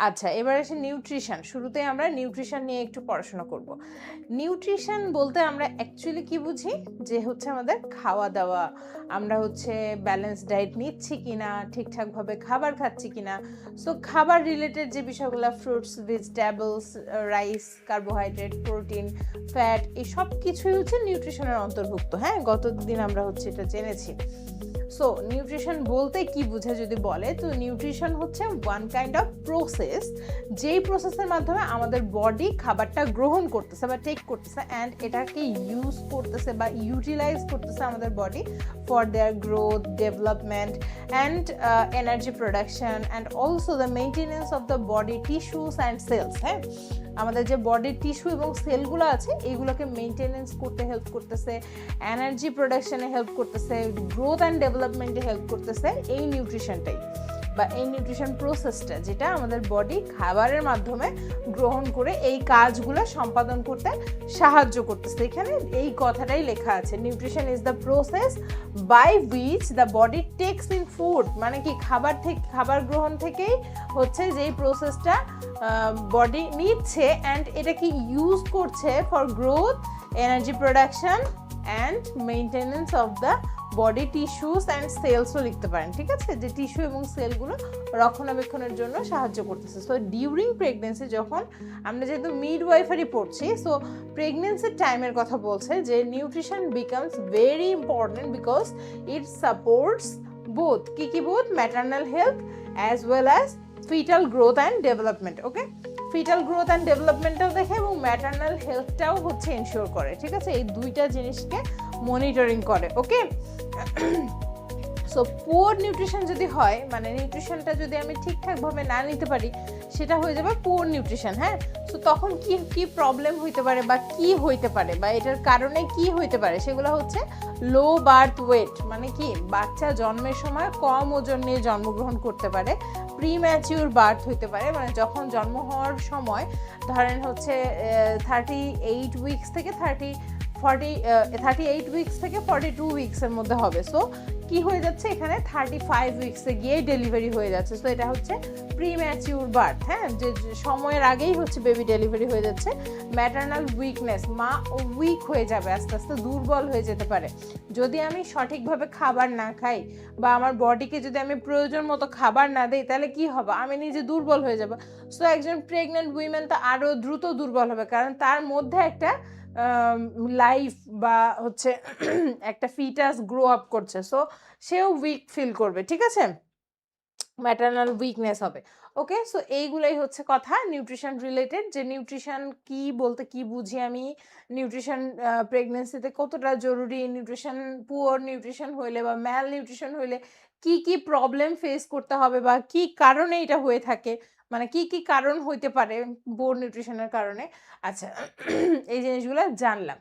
আচ্ছা, এবার আসি নিউট্রিশন। শুরুতেই আমরা নিউট্রিশন নিয়ে একটু পড়াশোনা করব। নিউট্রিশন বলতে আমরা অ্যাকচুয়ালি কি বুঝি? যে হচ্ছে আমাদের খাওয়া-দাওয়া, আমরা হচ্ছে ব্যালেন্স ডায়েট নিচ্ছি কিনা, ঠিকঠাকভাবে খাবার খাচ্ছি কিনা। সো খাবার রিলেটেড যে বিষয়গুলা fruits, vegetables, rice, carbohydrate, protein, fat এই সব কিছুই হচ্ছে নিউট্রিশনের অন্তর্ভুক্ত। হ্যাঁ? গতদিন আমরা হচ্ছে এটা জেনেছি। সো নিউট্রিশন বলতে কি বোঝায় যদি বলে, তো নিউট্রিশন হচ্ছে ওয়ান কাইন্ড অফ প্রসেস, যেই প্রসেসের মাধ্যমে আমাদের বডি খাবারটা গ্রহণ করতেছে বা টেক করতেছে অ্যান্ড এটাকে ইউজ করতেছে বা ইউটিলাইজ করতেছে আমাদের body for their growth, development and energy production and also the maintenance of the body tissues and cells. হ্যাঁ, আমাদের যে বডির টিস্যু এবং সেলগুলো আছে এইগুলোকে মেনটেনেন্স করতে হেল্প করতেছে, এনার্জি প্রোডাকশনে হেল্প করতেছে, গ্রোথ অ্যান্ড ডেভেলপমেন্টে হেল্প করতেছে এই নিউট্রিশনটাই বা এই নিউট্রিশন প্রসেসটা, যেটা আমাদের বডি খাবারের মাধ্যমে গ্রহণ করে এই কাজগুলো সম্পাদন করতে সাহায্য করতেছে। এখানে এই কথাটাই লেখা আছে, nutrition is the process by which the body takes in food, মানে কি খাবার গ্রহণ থেকেই হচ্ছে যেই প্রসেসটা বডি নিচ্ছে অ্যান্ড এটাকে ইউজ করছে for growth, energy production and maintenance of the body tissues and সেলসও লিখতে পারেন। ঠিক আছে, যে টিস্যু এবং সেলগুলো রক্ষণাবেক্ষণের জন্য সাহায্য করতেছে। সো ডিউরিং প্রেগনেন্সি, যখন আমরা যেহেতু মিডওয়াইফারি পড়ছি, সো প্রেগনেন্সির টাইমের কথা বলছে যে nutrition becomes very important because it supports both কি both maternal health as well as fetal growth and development. Okay, fetal growth and ডেভেলপমেন্টটাও দেখে এবং ম্যাটার্নাল হেলথটাও হচ্ছে এনশিওর করে। ঠিক আছে, এই দুইটা জিনিসকে মনিটরিং করে। ওকে, সো পুয়ার নিউট্রিশন যদি হয়, মানে নিউট্রিশনটা যদি আমি ঠিকঠাকভাবে না নিতে পারি, সেটা হয়ে যাবে পুয়ার নিউট্রিশন। হ্যাঁ, সো তখন কি কি প্রবলেম হইতে পারে বা কি হইতে পারে বা এটার কারণে কি হইতে পারে, সেগুলো হচ্ছে লো বার্থ ওয়েট, মানে কি বাচ্চা জন্মের সময় কম ওজন নিয়ে জন্মগ্রহণ করতে পারে, প্রিম্যাচিউর বার্থ হইতে পারে, মানে যখন জন্ম হওয়ার সময় ধরেন হচ্ছে 38 উইকস থেকে 38 উইকস থেকে 42 উইকসের মধ্যে হবে। সো কি হয়ে যাচ্ছে, এখানে 35 উইকসে গিয়ে ডেলিভারি হয়ে যাচ্ছে। সো এটা হচ্ছে প্রিম্যাচিউর বার্থ। হ্যাঁ, যে সময়ের আগেই হচ্ছে বেবি ডেলিভারি হয়ে যাচ্ছে। ম্যাটার্নাল উইকনেস, মা উইক হয়ে যাবে, আস্তে আস্তে দুর্বল হয়ে যেতে পারে যদি আমি সঠিকভাবে খাবার না খাই বা আমার বডিকে যদি আমি প্রয়োজন মতো খাবার না দিই, তাহলে কি হবে, আমি নিজে দুর্বল হয়ে যাব। সো একজন প্রেগনেন্ট উইমেন তো আরও দ্রুত দুর্বল হবে, কারণ তার মধ্যে একটা লাইফ বা হচ্ছে একটা ফিটাস গ্রো আপ করছে। সো সেও উইক ফিল করবে। ঠিক আছে, ম্যাটার্নাল উইকনেস হবে। ওকে, সো এইগুলাই হচ্ছে কথা নিউট্রিশন রিলেটেড, যে নিউট্রিশন কি বলতে কি বুঝি আমি, নিউট্রিশন প্রেগনেন্সিতে কতটা জরুরি, নিউট্রিশন পুয়ার নিউট্রিশন হইলে বা ম্যাল নিউট্রিশন হইলে কি কি প্রবলেম ফেস করতে হবে বা কি কারণে এটা হয়ে থাকে, মানে কি কি কারণ হইতে পারে পুয়ার নিউট্রিশনের কারণে। আচ্ছা, এই জিনিসগুলো জানলাম।